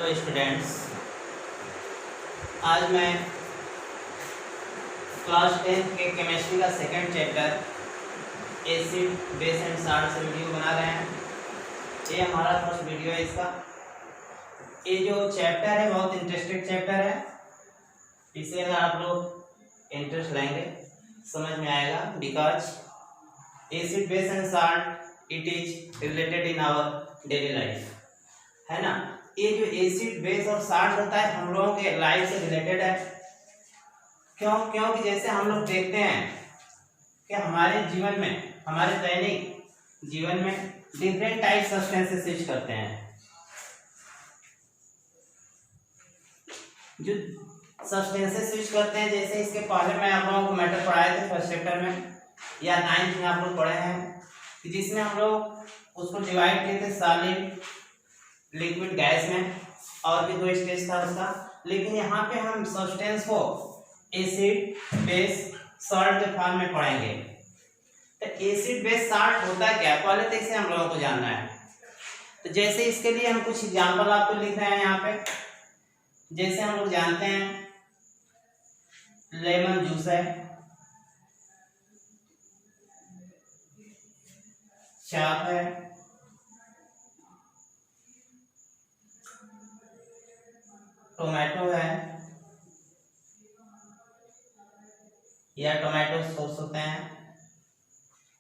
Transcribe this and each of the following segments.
Hello students, आज मैं class 10 के केमिस्ट्री का second chapter acid base and salt से वीडियो बना रहे हैं। ये हमारा फर्स्ट वीडियो है इसका। ये जो चैप्टर है बहुत इंटरेस्टिंग चैप्टर है। इसे अगर आप लोग इंटरेस्ट लेंगे समझ में आएगा, because acid base and salt it is related in our daily life, है ना। ये जो एसिड बेस और साल्ट होता है हम लोगों के लाइफ से रिलेटेड है। क्योंकि जैसे हम लोग देखते हैं कि हमारे जीवन में, हमारे दैनिक जीवन में डिफरेंट टाइप सब्सटेंसेस यूज करते हैं। जो सब्सटेंसेस यूज करते हैं, जैसे इसके पहले मैं आप लोगों को मैटर पढ़ाए थे फर्स्ट चैप्टर में या 9th में आप लोग पढ़े हैं, जिसमें हम लोग उसको डिवाइड किए थे सॉलिड, लिक्विड, गैस में, और भी 2 स्टेज था उसका। लेकिन यहाँ पे हम सब्सटेंस को एसिड बेस सॉल्ट के फॉर्म में पढ़ेंगे। तो एसिड बेस सॉल्ट होता है क्या, पहले तो इसे हम लोगों को जानना है। तो जैसे इसके लिए हम कुछ एग्जांपल आपको लिख रहे हैं यहाँ पे। जैसे हम लोग जानते हैं लेमन जूस है, चाप है, टोमेटो है या टोमेटो सॉस होते हैं।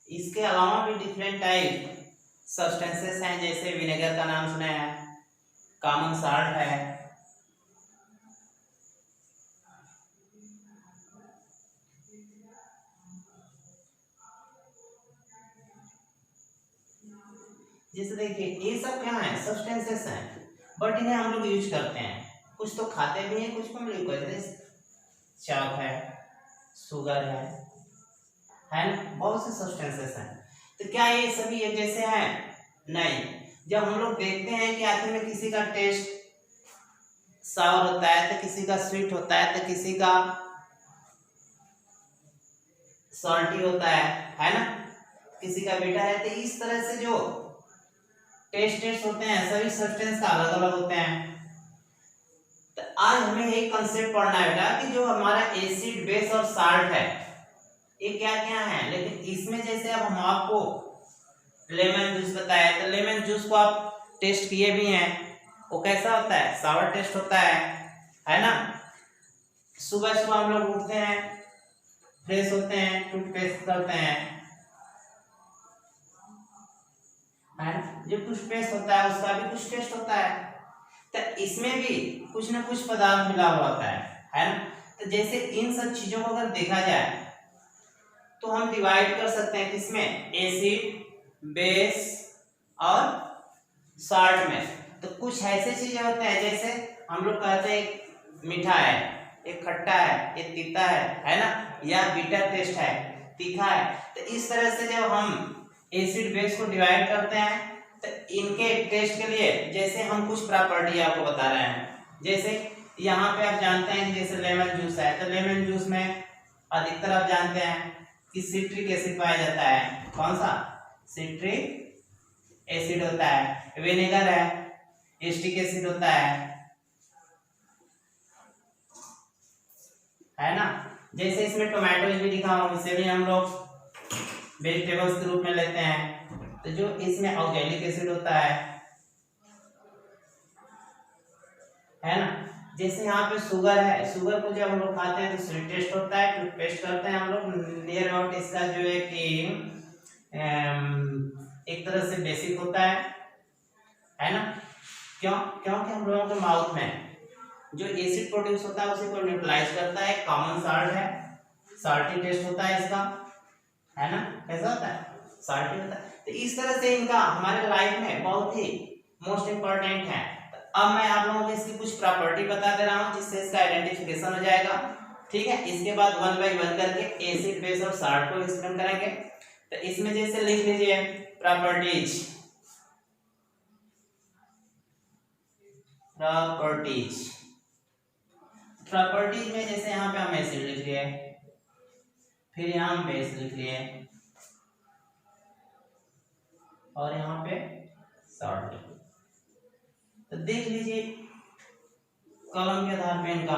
इसके अलावा भी डिफरेंट टाइप सब्सटेंसेस हैं, जैसे विनेगर का नाम सुना है, कॉमन साल्ट है, जैसे देखिए ये सब क्या है, सब्सटेंसेस हैं, बट इन्हें हम लोग यूज करते हैं। कुछ तो खाते भी हैं, कुछ को हम लोग करते हैं। चाप है, शुगर है ना, बहुत से सब्सटेंसेस हैं। तो क्या ये सभी एक जैसे हैं? नहीं। जब हम लोग देखते हैं कि आखिर में किसी का टेस्ट सावर होता है, तो किसी का स्वीट होता है, तो किसी का सॉल्टी होता है ना, किसी का मीठा है। तो इस तरह से जो टेस्ट होते हैं सभी सब्सटेंस का अलग अलग होते हैं। तो आज हमें एक कंसेप्ट पढ़ना है बेटा कि जो हमारा एसिड बेस और साल्ट है ये क्या क्या है। लेकिन इसमें जैसे अब हम आपको लेमन जूस बताया, तो लेमन जूस को आप टेस्ट किए भी हैं, वो कैसा होता है, सावर टेस्ट होता है ना। सुबह सुबह हम लोग उठते हैं, फ्रेश होते हैं, टूथपेस्ट करते हैं, जो टूथपेस्ट होता है उसका भी कुछ टेस्ट होता है। तो इसमें भी कुछ ना कुछ पदार्थ मिला हुआ होता है ना। तो जैसे इन सब चीजों को अगर देखा जाए तो हम डिवाइड कर सकते हैं किसमें, एसिड, बेस और साल्ट में। तो कुछ ऐसे चीजें होते हैं जैसे हम लोग कहते हैं एक मीठा है, एक खट्टा है, एक तीता है ना, या बीटर टेस्ट है, तीखा है। तो इस तरह से जब हम एसिड बेस को डिवाइड करते हैं तो इनके टेस्ट के लिए जैसे हम कुछ प्रॉपर्टी आपको बता रहे हैं। जैसे यहाँ पे आप जानते हैं कि जैसे लेमन जूस है, तो लेमन जूस में अधिकतर आप जानते हैं कि सिट्रिक एसिड पाया जाता है। कौन सा? सिट्रिक एसिड होता है। विनेगर है, एसिटिक एसिड होता है ना। जैसे इसमें टोमेटो भी लिखा हो, इसे भी हम लोग वेजिटेबल्स के रूप में लेते हैं। तो जो इसमें ऑक्जेलिक एसिड होता है ना। जैसे यहाँ पे शुगर है, शुगर को जब हम लोग खाते हैं तो स्वीट टेस्ट होता है, टूथपेस्ट करते हैं हम लोग। नियर अबाउट इसका जो है कि एक तरह से बेसिक होता है ना। क्योंकि हम लोगों के माउथ में जो एसिड प्रोड्यूस होता है उसी को न्यूट्रलाइज करता है। कॉमन साल्ट है, साल्टी टेस्ट होता है इसका, है ना। कैसा होता है? साल्टी होता है। तो इस तरह से इनका हमारे लाइफ में बहुत ही मोस्ट इम्पोर्टेंट है। तो अब मैं आप लोगों को इसकी कुछ प्रॉपर्टी बता दे रहा हूँ जिससे इसका आइडेंटिफिकेशन हो जाएगा, ठीक है। इसके बाद 1 बाय 1 करके एसिड बेस और साल्ट को एक्सप्लेन करेंगे। तो इसमें जैसे लिख लीजिए प्रॉपर्टीज में जैसे यहाँ पे हम एसिड लिख लिए, फिर यहाँ हम बेस लिख लिए और यहाँ पे सॉल्ट। तो देख लीजिए कॉलम के आधार पे इनका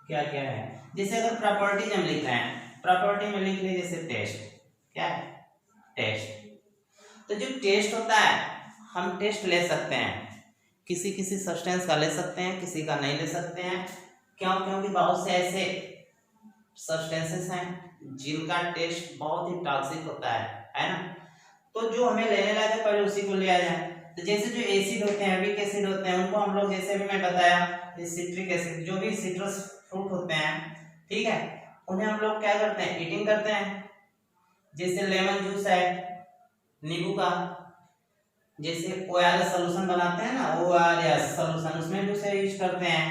क्या क्या है। जैसे अगर प्रॉपर्टीज हम लिख रहे हैं, प्रॉपर्टी में लिख लीजिए जैसे टेस्ट, क्या है टेस्ट। तो जो टेस्ट होता है हम टेस्ट ले सकते हैं, किसी किसी सब्सटेंस का ले सकते हैं, किसी का नहीं ले सकते हैं। क्यों? क्योंकि बहुत से ऐसे सब्सटेंसेस हैं जिनका टेस्ट बहुत ही टॉक्सिक होता है ना। तो जो हमें लेने लगे पहले उसी को लिया जाए। तो जैसे जो एसिड होते हैं, वीक एसिड होते हैं, उनको हम लोग जैसे भी मैं बताया सिट्रिक एसिड, जो भी सिट्रस फ्रूट होते हैं, ठीक है, उन्हें हम लोग क्या करते हैं ईटिंग करते हैं। जैसे लेमन जूस है नींबू का, जैसे ओआरएस सॉल्यूशन बनाते हैं ना, ओआरएस सॉल्यूशन, उसमें भी उसे यूज करते हैं।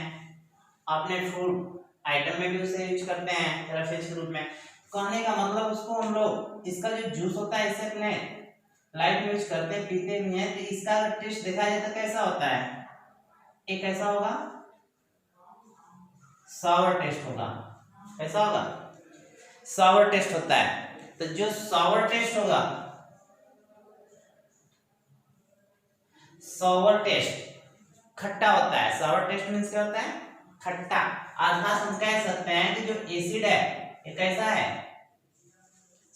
अपने फूड आइटम में भी उसे यूज करते हैं रेफ्रेश के रूप में। कहने का मतलब उसको हम लोग इसका जो जूस होता है इसे अपने लाइफ में यूज करते हैं, पीते भी हैं। तो इसका अगर टेस्ट देखा जाए तो कैसा होता है, एक ऐसा होगा सावर टेस्ट होगा। कैसा होगा? सावर टेस्ट होता है। तो जो सावर टेस्ट होगा, सावर टेस्ट खट्टा होता है। सावर टेस्ट मीन्स क्या होता है? खट्टा। अर्थात हम कह सकते हैं कि जो एसिड है ये कैसा है?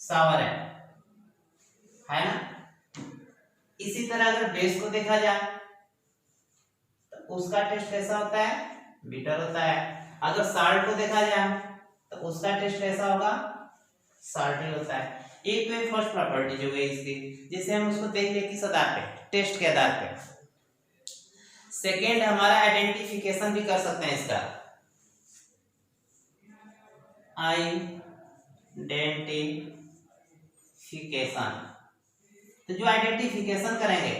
सावर है ना। इसी तरह अगर बेस को देखा जाए तो उसका टेस्ट कैसा होता है? बिटर होता है। अगर साल्ट को देखा जाए तो उसका टेस्ट कैसा होगा? साल्टी होता है। एक तो फर्स्ट प्रॉपर्टी जो है इसकी, जिसे हम उसको देख ले किस आधार पे? टेस्ट के आधार पे। सेकेंड हमारा आइडेंटिफिकेशन भी कर सकते हैं इसका, आइडेंटिफिकेशन। तो जो आइडेंटिफिकेशन करेंगे,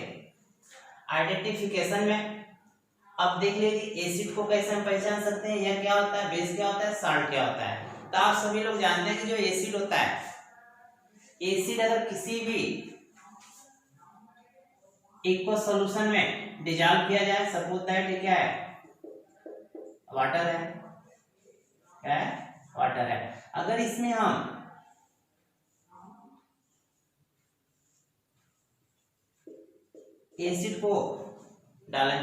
आइडेंटिफिकेशन में अब देख लीजिए एसिड को कैसे हम पहचान सकते हैं, या क्या होता है, बेस क्या होता है, साल्ट क्या होता है। तो आप सभी लोग जानते हैं कि जो एसिड होता है, एसिड अगर किसी भी एक्वस सॉल्यूशन में डिसॉल्व किया जाए, सपोज दैट ये क्या है? वाटर है। क्या है? वाटर है। अगर इसमें हम एसिड को डालें,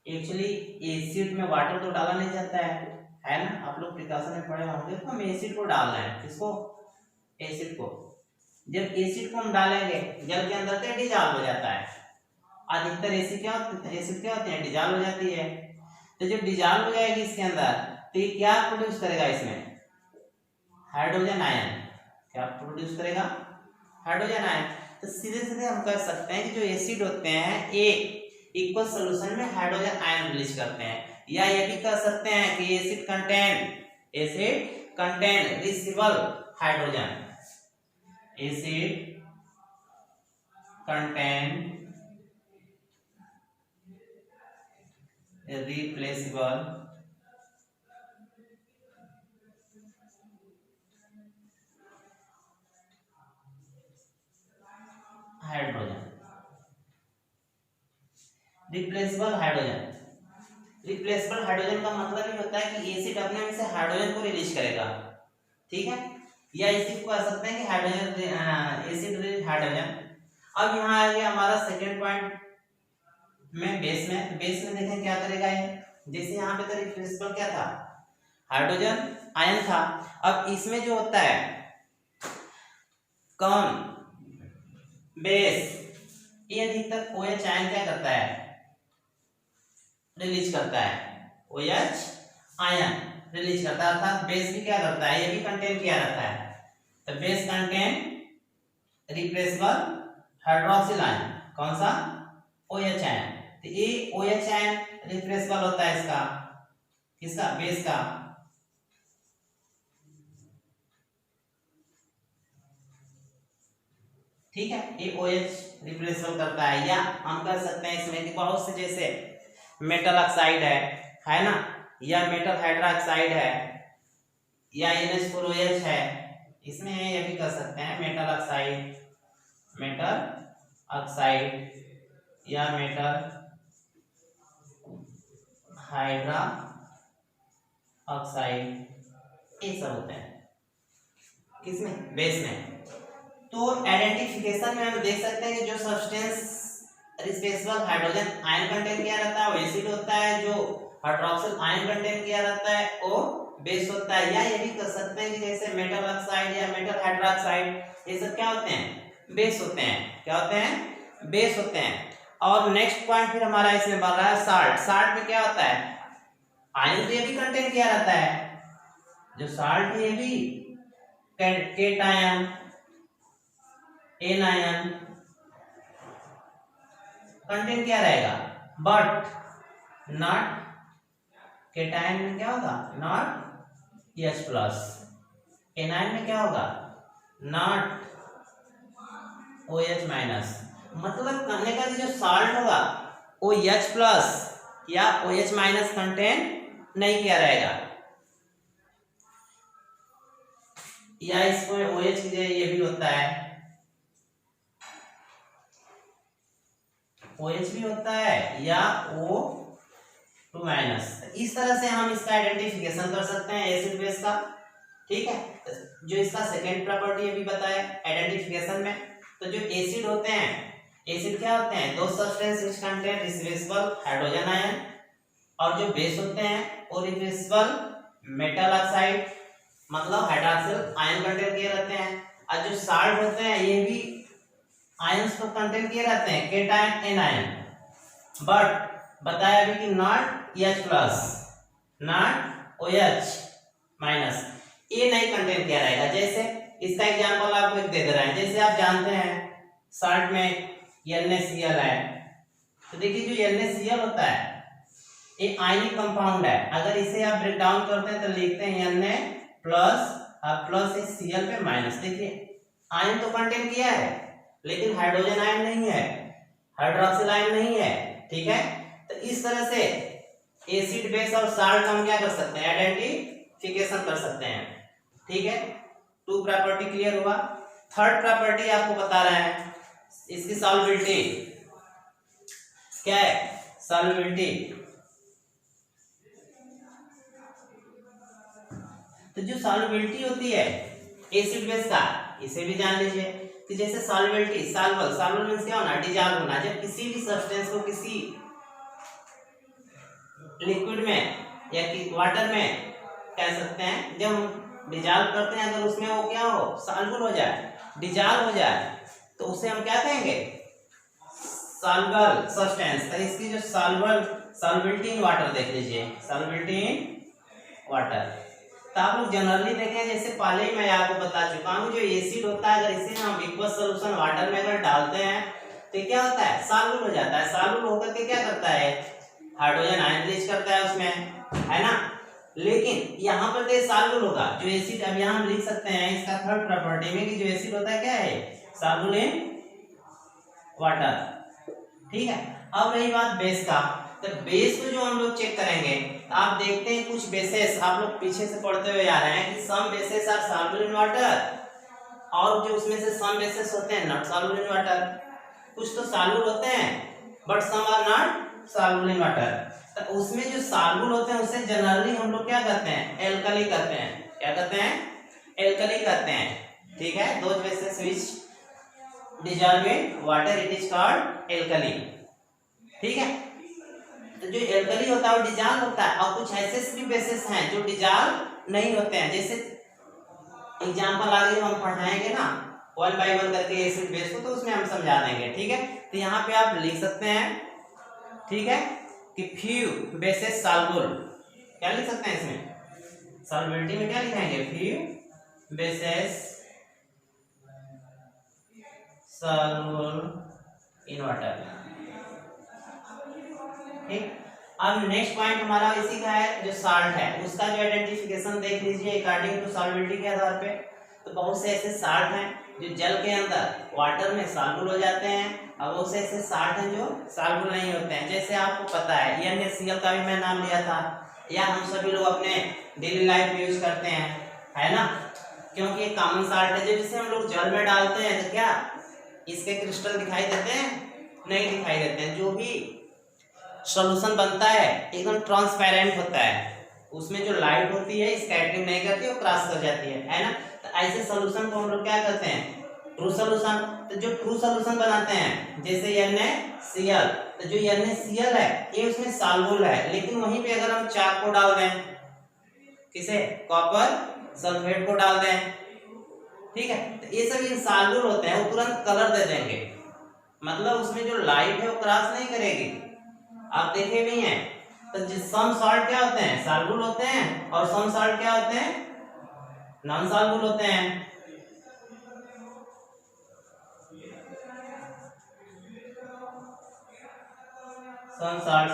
एक्चुअली एसिड में वाटर तो डाला नहीं जाता है ना। आप लोग प्रिकॉशन में पढ़े होंगे। तो हम एसिड को डाल रहे हैं, किसको? एसिड को। जब एसिड को हम डालेंगे जल के अंदर तो डिसॉल्व हो जाता है। अधिकतर एसिड क्या होते हैं? डिसॉल्व हो जाती है। तो जब डिसॉल्व हो जाएगी इसके अंदर तो ये क्या प्रोड्यूस करेगा? इसमें हाइड्रोजन आयन। क्या प्रोड्यूस करेगा? Hydrogen ion. तो सीधे सीधे हम कह सकते हैं कि जो एसिड होते हैं ये इक्वल सॉल्यूशन में हाइड्रोजन आयन रिलीज करते हैं। या ये भी कह सकते हैं कि acid contain receivable hydrogen. Acid contain replaceable hydrogen. Replaceable hydrogen. Replaceable hydrogen का मतलब ये होता है कि एसिड अपने में से हाइड्रोजन को रिलीज करेगा, ठीक है। या इसी को कह सकते हैं कि हाइड्रोजन एसिड रिलीज हाइड्रोजन। अब यहाँ आ गया हमारा सेकेंड पॉइंट में, बेस में। बेस में देखें क्या करेगा ये। जैसे यहाँ पे तो रिप्लेसेबल क्या था? हाइड्रोजन आयन था। अब इसमें जो होता है कौन? बेस। ये अधिकतर OH आयन क्या करता है? रिलीज करता है। OH आयन रिलीज करता है। अर्थात बेस भी क्या करता है? ये भी कंटेन किया रहता है। तो base contain replaceable hydroxyl ion. कौन सा? OH ion. तो ये OH आयन रिप्लेसेबल होता है इसका, किसका? बेस का। ठीक है, ये OH रिप्लेसेबल करता है। या हम कर सकते हैं इसमें कि बहुत से जैसे मेटल ऑक्साइड है ना, या मेटल हाइड्रोक्साइड है, या NH4OH है, इसमें ये भी कर सकते हैं मेटल ऑक्साइड या मेटल हाइड्रा ऑक्साइड, ये सब होते हैं किसमें? बेस में। तो आइडेंटिफिकेशन में हम देख सकते हैं कि जो सब्सटेंस रिस्पेसिबल हाइड्रोजन आयन कंटेन किया रहता है वो एसिड होता है, जो हाइड्रोक्सिल आयन कंटेन किया रहता है वो बेस होता है। या ये भी कह सकते हैं कि जैसे मेटल ऑक्साइड या मेटल हाइड्रोक्साइड ये सब क्या होते हैं, बेस होते हैं। क्या होते हैं, बेस होते हैं। और नेक्स्ट पॉइंट फिर हमारा इसमें बन रहा है साल्ट। साल्ट में क्या होता है, आयन तो ये भी कंटेन किया रहता है, जो साल्ट है ये भी केटायन एनायन कंटेन क्या रहेगा, बट नॉट केटायन में क्या होगा, नॉट एच प्लस, एनायन में क्या होगा, नॉट ओ एच माइनस। मतलब कहने का जो साल्ट होगा वो एच प्लस या ओ एच माइनस कंटेन नहीं किया रहेगा, या इसमें ओ एच की जगह ये भी होता है, ओ एच भी होता है या ओ टू माइनस। इस तरह से हम इसका आइडेंटिफिकेशन कर सकते हैं एसिड बेस का। ठीक है, जो इसका सेकेंड प्रॉपर्टी अभी बताया आइडेंटिफिकेशन में, तो जो एसिड होते हैं, एसिड क्या होते हैं, दो substance which contain reversible hydrogen ion, और जो बेस होते हैं वो रिवर्सिबल मेटल ऑक्साइड मतलब हाइड्रोक्सिल आयन कंटेन किए रहते हैं। और जो साल्ट होते हैं ये भी आयंस को कंटेन किए रहते हैं, केटायन एनायन, बट बताया अभी कि not H plus not O H minus, ये नहीं कंटेन किया रहेगा। जैसे इसका एग्जांपल आपको एक दे रहे हैं, जैसे आप जानते हैं साल्ट में NaCl है, तो देखिए जो NaCl होता है ये आयनिक कंपाउंड है। अगर इसे आप ब्रेक डाउन करते हैं तो लिखते हैं Na प्लस और प्लस इस Cl पे माइनस। देखिए आयन तो कंटेन किया है लेकिन हाइड्रोजन आयन नहीं है, हाइड्रोक्सिल आयन नहीं है। ठीक है, तो इस तरह से एसिड बेस और साल्ट हम क्या कर सकते हैं, आइडेंटिफिकेशन कर सकते हैं। ठीक है, टू प्रॉपर्टी क्लियर हुआ। थर्ड प्रॉपर्टी आपको बता रहे हैं, इसकी सॉल्युबिलिटी क्या है, सॉल्युबिलिटी। तो जो सॉल्युबिलिटी होती है एसिड बेस का, इसे भी जान लीजिए कि जैसे सॉल्युबिलिटी, सॉल्युबल, सॉल्युबल मींस क्या होना, डिसॉल्व होना। जब किसी भी सब्सटेंस को किसी लिक्विड में या वाटर में कह सकते हैं, जब डिसॉल्व करते हैं अगर उसमें वो क्या हो, सॉल्युबल हो जाए, डिसॉल्व हो जाए, तो उसे हम क्या कहेंगे, सॉल्युबल सब्सटेंस। तो इसकी जो सॉल्युबिलिटी इन वाटर देख लीजिए, सॉल्युबिलिटी इन वाटर। तो आप लोग जनरली देखें, जैसे पहले ही मैं आपको बता चुका हूँ, जो एसिड होता है अगर इसे हम एक्वस सॉल्यूशन वाटर में अगर डालते हैं तो क्या होता है, सॉल्युबल हो जाता है। सॉल्युबल होकर के क्या करता है, हाइड्रोजन आयन रिलीज करता है उसमें, है ना। लेकिन यहाँ पर तो सॉल्युबल होगा जो एसिड। अब यहाँ हम लिख सकते हैं इसका थर्ड प्रॉपर्टी में कि जो एसिड होता है क्या है, सॉल्युबल इन वाटर। ठीक है, अब रही बात बेस का, तो बेस को जो हम लोग चेक करेंगे, आप देखते हैं कुछ बेसेस आप लोग पीछे से पढ़ते हुए आ रहे हैं कि some bases are soluble in water, और जो उसमें से सम बेसेस होते हैं नॉट सॉल्युबल इन वाटर। कुछ तो सॉल्युबल होते हैं but some are not soluble in water. तो उसमें जो सॉल्युबल होते हैं उसे जनरली हम लोग क्या कहते हैं, एल्कली कहते हैं। क्या कहते हैं, एल्कली कहते हैं। ठीक है, those bases which dissolve in water it is called alkali. ठीक है, तो जो एल्कली होता है वो डिसॉल्व होता है, और कुछ ऐसे भी बेसेस हैं जो डिसॉल्व नहीं होते हैं। जैसे एग्जांपल आगे हम पढ़ाएंगे ना 1 by 1 करके एसिड बेस को, तो उसमें हम समझा देंगे। ठीक है, तो यहाँ पे आप लिख सकते हैं, ठीक है, कि फ्यू बेसेस सॉल्युबल। क्या लिख सकते हैं इसमें, सॉल्युबिलिटी में क्या लिखेंगे, few bases soluble in water. ठीक, अब नेक्स्ट पॉइंट हमारा इसी का है, जो साल्ट है उसका जो आइडेंटिफिकेशन देख लीजिए अकॉर्डिंग टू सॉल्युबिलिटी के आधार पे। तो बहुत से ऐसे साल्ट हैं जो जल के अंदर वाटर में सॉल्युबल हो जाते हैं, और बहुत से ऐसे साल्ट हैं जो सॉल्युबल नहीं होते हैं। जैसे आपको पता है NaCl का भी मैं नाम लिया था, या हम सभी लोग अपने डेली लाइफ में यूज करते हैं, है ना, क्योंकि एक कॉमन साल्ट है जिसे हम लोग जल में डालते हैं तो क्या इसके क्रिस्टल दिखाई देते हैं, नहीं दिखाई देते हैं। जो भी सॉल्यूशन बनता है एकदम ट्रांसपेरेंट होता है, उसमें जो लाइट होती है स्कैटरिंग नहीं करती, वो क्रॉस कर जाती है ना। तो ऐसे सॉल्यूशन को हम लोग क्या कहते हैं, ट्रू सोल्यूशन। तो जो ट्रू सोल्यूशन बनाते हैं जैसे NaCl, तो जो NaCl है ये उसमें सॉल्युबल है, लेकिन वहीं पे अगर हम चाक को डाल दें, किसे, कॉपर सल्फेट को डाल दें, ठीक है, तो ये सब इनसॉल्युबल होते हैं, वो तुरंत कलर दे देंगे, मतलब उसमें जो लाइट है वो क्रॉस नहीं करेगी। आप देखे भी हैं, तो सम सॉल्ट क्या होते हैं, सॉल्युबल होते हैं, और सम सॉल्ट क्या होते हैं, नॉन सॉल्युबल होते हैं। सम सॉल्ट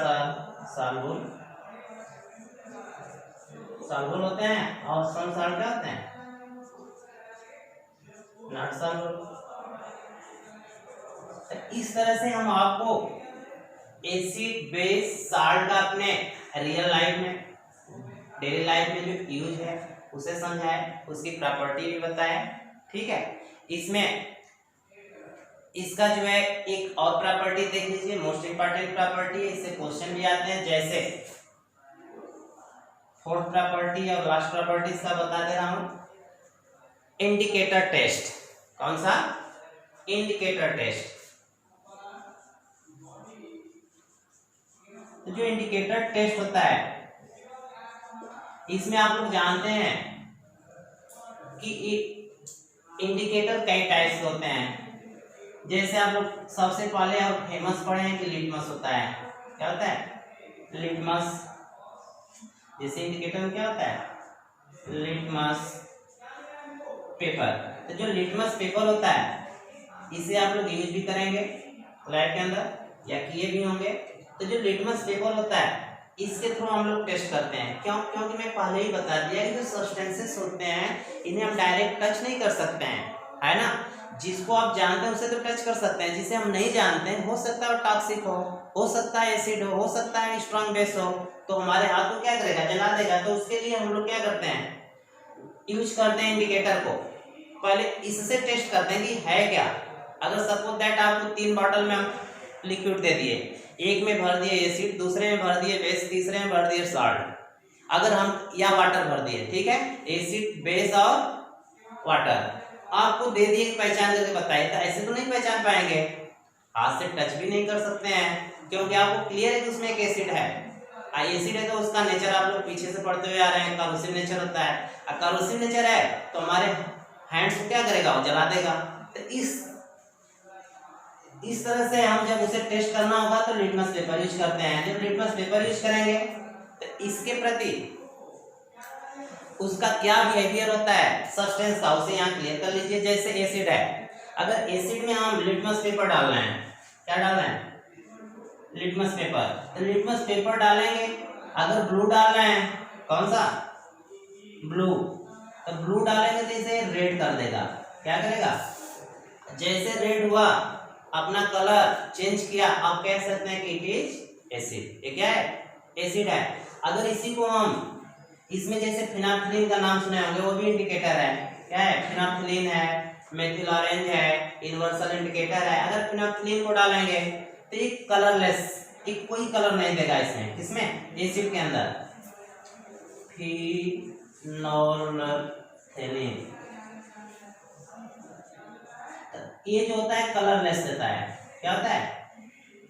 सॉल्युबल होते हैं, और सम सॉल्ट क्या होते हैं, नॉट सॉल्युबल। इस तरह से हम आपको एसिड बेस साल्ट का अपने रियल लाइफ में, डेली लाइफ में जो यूज है उसे समझाए, उसकी प्रॉपर्टी भी बताए, ठीक है। इसमें इसका जो है एक और प्रॉपर्टी देख लीजिए, मोस्ट इंपॉर्टेंट प्रॉपर्टी है, इससे क्वेश्चन भी आते हैं, जैसे फोर्थ प्रॉपर्टी और लास्ट प्रॉपर्टी इसका बता दे रहा हूं, इंडिकेटर टेस्ट। कौन सा, इंडिकेटर टेस्ट। तो जो इंडिकेटर टेस्ट होता है, इसमें आप लोग जानते हैं कि इंडिकेटर कई टाइप्स के होते हैं। जैसे आप लोग सबसे पहले और फेमस पढ़े हैं कि लिटमस होता है, क्या होता है, लिटमस। जैसे इंडिकेटर में क्या होता है, लिटमस पेपर। तो जो लिटमस पेपर होता है इसे आप लोग यूज भी करेंगे लैब के अंदर या किए भी होंगे। तो जो लिटमस पेपर होता है इसके थ्रू हम लोग टेस्ट करते हैं, क्योंकि मैं पहले ही बता दिया कि जो सब्सटेंसेस होते हैं इन्हें हम डायरेक्ट टच नहीं कर सकते हैं, है ना। जिसको आप जानते हैं उसे तो टच कर सकते हैं, जिसे हम नहीं जानते हैं हो सकता है टॉक्सिक हो सकता है एसिड हो सकता है स्ट्रॉन्ग बेस हो, तो हमारे हाथ को क्या करेगा, जला देगा। तो उसके लिए हम लोग क्या करते हैं, यूज करते हैं इंडिकेटर को। पहले इससे टेस्ट करते हैं कि है क्या। अगर सपोज दैट आपको 3 बॉटल में हम लिक्विड दे दिए, एक में भर दिए एसिड, दूसरे में भर दिए बेस, तीसरे में भर दिए सॉल्ट, अगर हम या वाटर भर दिए, ठीक है, एसिड बेस और वाटर आपको दे दिए, पहचान करके बताइए, तो ऐसे तो नहीं पहचान पाएंगे, हाथ से टच भी नहीं कर सकते हैं, क्योंकि आपको क्लियर है कि उसमें एक एसिड है। एसिड है तो उसका नेचर आप लोग पीछे से पढ़ते हुए आ रहे हैं, करोसिव नेचर होता है। और करोसिव नेचर है तो हमारे हैंड्स को क्या करेगा, वो जला देगा। तो इस तरह से हम जब उसे टेस्ट करना होगा तो लिटमस पेपर यूज करते हैं। जब लिटमस पेपर यूज करेंगे तो इसके प्रति उसका क्या बिहेवियर होता है सब्सटेंस का, उसे यहाँ क्लियर कर लीजिए। जैसे एसिड है, अगर एसिड में हम लिटमस पेपर डाल रहे हैं, क्या डाल रहे हैं, लिटमस पेपर, तो लिटमस पेपर डालेंगे। अगर ब्लू डाल रहे हैं, कौन सा, ब्लू, तो ब्लू डालेंगे तो इसे रेड कर देगा, क्या करेगा, जैसे रेड हुआ अपना कलर चेंज किया, आप कह सकते हैं कि इट इज एसिड। ये क्या है, एसिड है। अगर इसी को हम इसमें जैसे फिनाल्फिलीन का नाम सुने होंगे, वो भी इंडिकेटर है, क्या है, फिनाल्फिलीन है, मेथिल ऑरेंज है, यूनिवर्सल इंडिकेटर है। अगर फिनाल्फिलीन को डालेंगे तो ये कलरलेस, एक कोई कलर नहीं देगा इसमें, किसमें, एसिड के अंदर, फिनोल्फथालीन, ये जो होता है कलरलेस देता है, क्या होता है,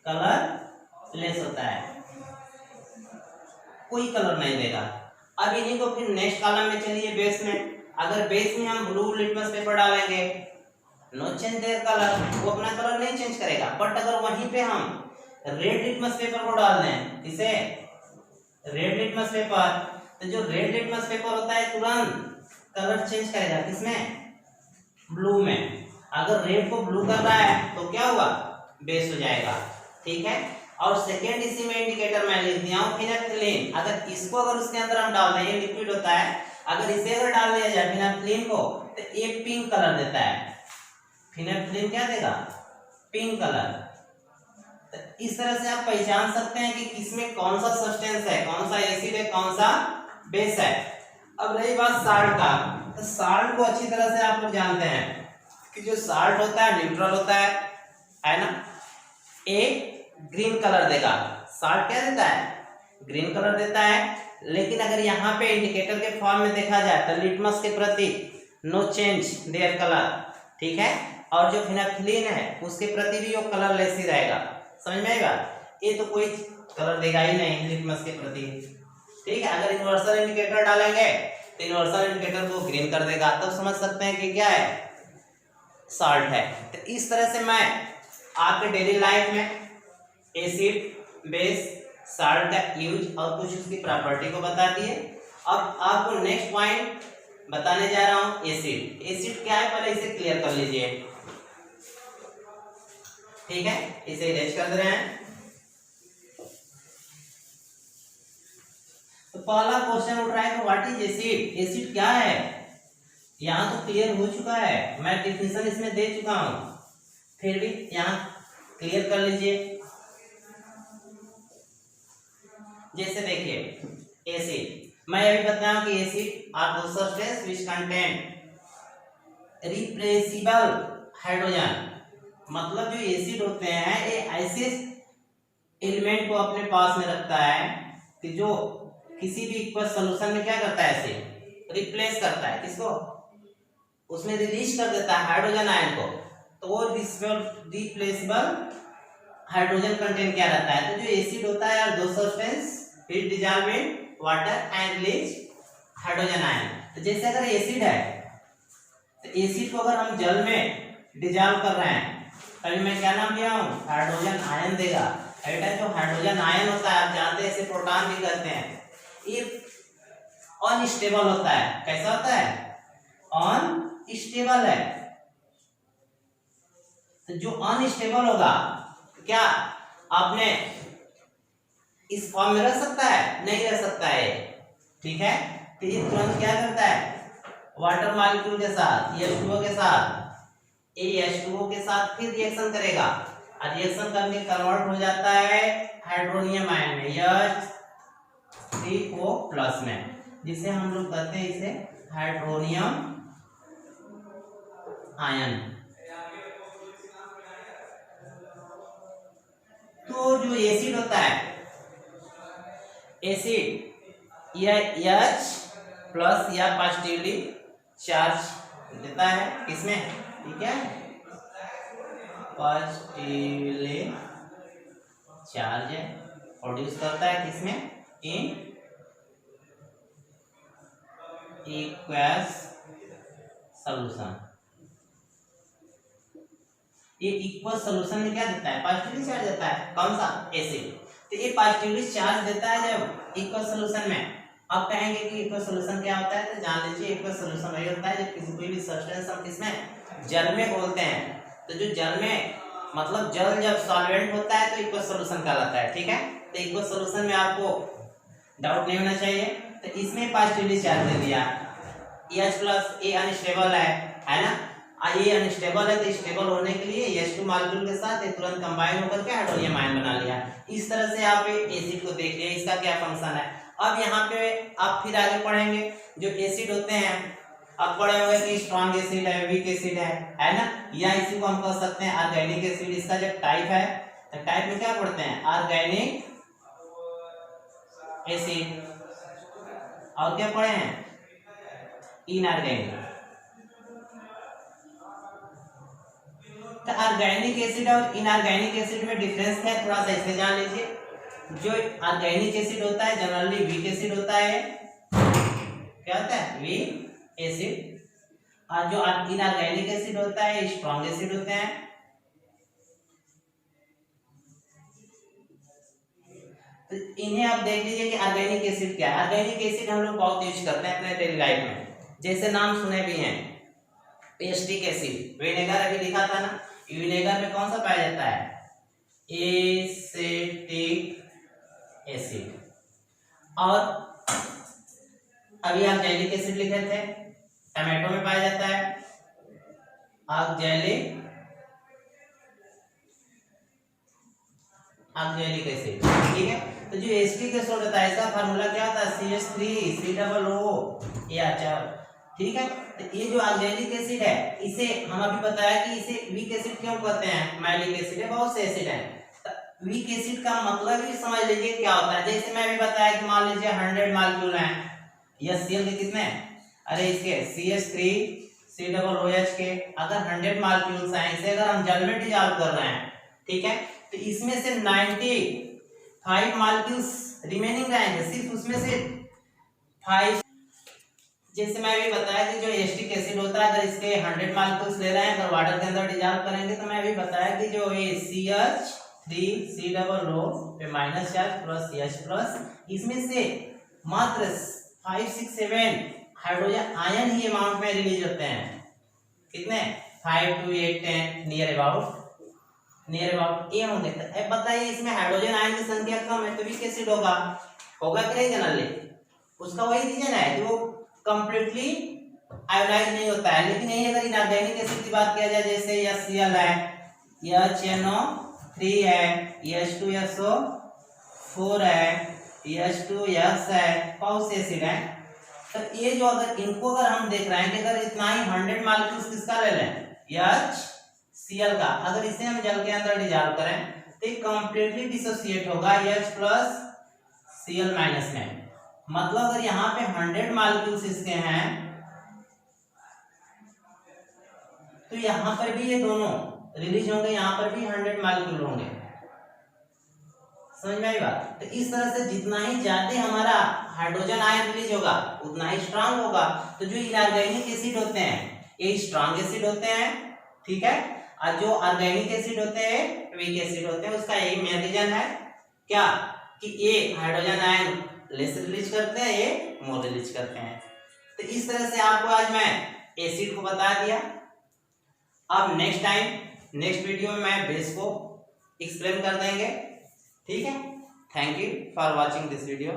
कलरलेस होता है, कोई कलर नहीं देगा। अब इन्हीं को फिर नेक्स्ट कॉलम में चलिए, बेस में। अगर बेस में हम ब्लू लिटमस पेपर डालेंगे, नो चेंज देयर कलर, वो अपना कलर नहीं चेंज करेगा। बट अगर वहीं पे हम रेड लिटमस पेपर को डाल दें, किसे, रेड लिटमस पेपर, तो जो रेड लिटमस पेपर होता है तुरंत कलर चेंज करेगा, किसमें, ब्लू में। अगर रेड को ब्लू कर रहा है तो क्या हुआ, बेस हो जाएगा, ठीक है। और सेकेंड इसी में इंडिकेटर मैं लिख दिया हूं फिनाल्फिलीन। अगर इसको अगर उसके अंदर हम डाल दें, ये लिक्विड होता है, अगर इसे अगर डाल दिया जाए फिनाल्फिलीन को, तो ये पिंक कलर देता है। फिनाल्फिलीन क्या देगा, पिंक कलर। तो इस तरह से आप पहचान सकते हैं कि किसमें कौन सा सब्सटेंस है, कौन सा एसिड है, कौन सा बेस है। अब रही बात साल्ट का, तो साल्ट को अच्छी तरह से आप लोग जानते हैं कि जो साल्ट होता है न्यूट्रल होता है ना, एक ग्रीन कलर देगा। साल्ट क्या देता है, ग्रीन कलर देता है। लेकिन अगर यहाँ पे इंडिकेटर के फॉर्म में देखा जाए तो लिटमस के प्रति नो चेंज देयर कलर, ठीक है। और जो फिनाइलिन है उसके प्रति भी वो कलरलेस ही रहेगा। समझ में आएगा? ये तो कोई कलर देगा ही नहीं लिटमस के प्रति। ठीक है, अगर यूनिवर्सल इंडिकेटर डालेंगे तो यूनिवर्सल इंडिकेटर को ग्रीन कर देगा, तब समझ सकते हैं कि क्या है, सॉल्ट है। तो इस तरह से मैं आपके डेली लाइफ में एसिड, बेस, सॉल्ट का यूज और कुछ उसकी प्रॉपर्टी को बता दिए। अब आपको नेक्स्ट पॉइंट बताने जा रहा हूं, एसिड। एसिड क्या है पहले इसे क्लियर कर लीजिए। ठीक है, इसे इरेज कर दे रहे हैं। तो पहला क्वेश्चन उठ रहा है कि व्हाट इज एसिड? एसिड क्या है? यहाँ तो क्लियर हो चुका है, मैं डिफिनेशन इसमें दे चुका हूं, फिर भी यहाँ क्लियर कर लीजिए। जैसे देखिए एसिड, मैं अभी बताऊं कि acid are those substance which contain replaceable hydrogen. मतलब जो एसिड होते हैं ये ऐसे एलिमेंट को अपने पास में रखता है कि जो किसी भी इक्वस सॉल्यूशन में क्या करता है, ऐसे रिप्लेस करता है, किसको, उसमें रिलीज कर देता है हाइड्रोजन आयन को। तो वो रिप्लेसेबल हाइड्रोजन कंटेंट क्या रहता है। तो जो एसिड होता है यार, दो substance which dissolve in water and release hydrogen ion. तो जैसे अगर एसिड है तो एसिड को अगर हम जल में डिसॉल्व कर रहे हैं, अभी मैं क्या नाम लिया हूँ, हाइड्रोजन आयन देगा। बेटा जो हाइड्रोजन आयन होता है आप जानते हैं, इसे प्रोटॉन भी कहते हैं, ये अनस्टेबल होता है। कैसा होता है? अनस्टेबल है। तो जो अनस्टेबल होगा क्या आपने इस फॉर्म में रख सकता है? नहीं रख सकता है। ठीक है, तो ये तुरंत क्या करता है, वाटर मॉलिक्यूल के साथ H2O के साथ H2O के साथ फिर रिएक्शन करेगा, और रिएक्शन करके कन्वर्ट हो जाता है हाइड्रोनियम आयन में, H3O+ में, जिसे हम लोग कहते हैं इसे हाइड्रोनियम आयन। तो जो एसिड होता है, एसिड यह H+ या पॉजिटिवली चार्ज देता है, किसमें, ठीक है, पॉजिटिवली चार्ज प्रोड्यूस करता है, किसमें, इन एक्वस सॉल्यूशन। ये इक्वस सॉल्यूशन में क्या देता है, पॉजिटिवली चार्ज देता है। कौन सा, एसिड। तो ये पॉजिटिवली चार्ज देता है जब इक्वस सॉल्यूशन में। अब कहेंगे कि इक्वस सॉल्यूशन क्या होता है, तो जान लीजिए इक्वस सॉल्यूशन वही होता है जब किसी कोई भी सब्सटेंस हम किसमें, जल में बोलते हैं। तो जो जल में मतलब जल जब सॉल्वेंट होता है तो इक्वस सॉल्यूशन कहलाता है। ठीक है, तो इक्वस सॉल्यूशन में आपको डाउट नहीं होना चाहिए। तो इसमें पॉजिटिवली चार्ज दे दिया, H+, ये अनस्टेबल है ना, ये अनस्टेबल है, तो स्टेबल होने के लिए H2 मॉलिक्यूल के साथ ये तुरंत कंबाइन होकर के हाइड्रोनियम आयन बना लिया। इस तरह से आप एसिड को देख लिया, इसका क्या फंक्शन है। अब यहाँ पे आप फिर आगे पढ़ेंगे जो एसिड होते हैं, अब पढ़े हुए कि स्ट्रॉन्ग एसिड है, वीक एसिड है ना, या इसी को हम कह सकते हैं ऑर्गेनिक एसिड। इसका जब टाइप है तो टाइप में क्या पढ़ते हैं, ऑर्गेनिक एसिड, और क्या पढ़े हैं, इनऑर्गेनिक। तो ऑर्गेनिक एसिड और इनऑर्गेनिक एसिड में डिफरेंस है, थोड़ा सा इसे जान लीजिए। जो ऑर्गेनिक एसिड होता है जनरली वीक एसिड होता है, क्या होता है, वीक एसिड, और जो इनऑर्गेनिक एसिड होता है स्ट्रॉन्ग एसिड होते हैं। तो इन्हें आप देख लीजिए कि ऑर्गेनिक एसिड क्या है। ऑर्गेनिक एसिड हम लोग बहुत यूज करते हैं अपने डेली लाइफ में, जैसे नाम सुने भी हैं, एसिटिक एसिड, विनेगर अभी लिखा था ना, विनेगर में कौन सा पाया जाता है, एसिटिक एसिड। और अभी ऑक्जेलिक एसिड लिखे थे, टमाटो में पाया जाता है ऑक्जेलिक एसिड। ठीक है, तो जो एसिटिक एसिड होता है इसका फार्मूला क्या होता है, CH3COOH। ठीक है, तो ये जो ऑक्जेलिक एसिड है इसे हम अभी बताया कि इसे वीक एसिड क्यों कहते हैं, मैलिक एसिड है, बहुत से एसिड है। वीक एसिड का मतलब ही समझ लीजिए क्या होता है। जैसे मैं अभी बताया कि मान लीजिए 100 मॉलिक्यूल हैं, यह Cl के कितने, अरे इसके CH3 COOH के अगर 100 मॉलिक्यूल्स हैं, इसे अगर हम जल में डिसॉल्व कर रहे हैं, ठीक है, तो इसमें से 95 मॉलिक्यूल्स रिमेनिंग रहेंगे, सिर्फ उसमें से 5। जैसे मैं अभी बताया कि जो एसिटिक एसिड होता है, अगर इसके 100 मॉलिक्यूल्स ले रहे हैं, अगर वाटर के अंदर डिसॉल्व करेंगे, तो मैं अभी बताया कि जो ये CH3COO पे minus charge plus CH plus, इसमें से मात्र 5, 6, 7 हाइड्रोजन आयन ही अमाउंट में रिलीज होते हैं। कितने? 5 to 8, 10 नियर अबाउट ये होंगे। तो अब बताइए इसमें हाइड्रोजन आयन की संख्या कम है तो वीक एसिड होगा कि नहीं जनरली? उसका वही रीजन है कि वो कंप्लीटली आयोनाइज नहीं होता है। लेकिन यही अगर इनऑर्गेनिक एसिड की बात किया जाए, जैसे HCl है, HNO3 है, H2SO4 है, H2S है, बहुत से एसिड है। तो ये जो अगर इनको अगर हम देख रहे हैं कि अगर इतना ही 100 मॉलिक्यूल्स किसका ले लें, HCl का, अगर इसे हम जल के अंदर डिसॉल्व करें तो ये कंप्लीटली डिसोसिएट होगा H प्लस Cl माइनस में। मतलब अगर यहाँ पे 100 मॉलिक्यूल्स इसके हैं तो यहाँ पर भी ये दोनों रिलीज होंगे, यहाँ पर भी 100 मॉलिक्यूल होंगे। समझ में आई बात? तो इस तरह से जितना ही ज्यादा हमारा हाइड्रोजन आयन रिलीज होगा उतना ही स्ट्रांग होगा। तो जो इनऑर्गेनिक एसिड होते हैं ये स्ट्रांग एसिड होते हैं, ठीक है, और जो ऑर्गेनिक एसिड होते हैं वीक एसिड होते हैं। उसका यही मेन रीजन है क्या, कि ये हाइड्रोजन आयन लेस रिलीज करते हैं, ये मोर रिलीज करते हैं। तो इस तरह से आपको आज मैं एसिड को बता दिया। अब नेक्स्ट वीडियो में मैं बेस को एक्सप्लेन कर देंगे, ठीक है। Thank you for watching this video.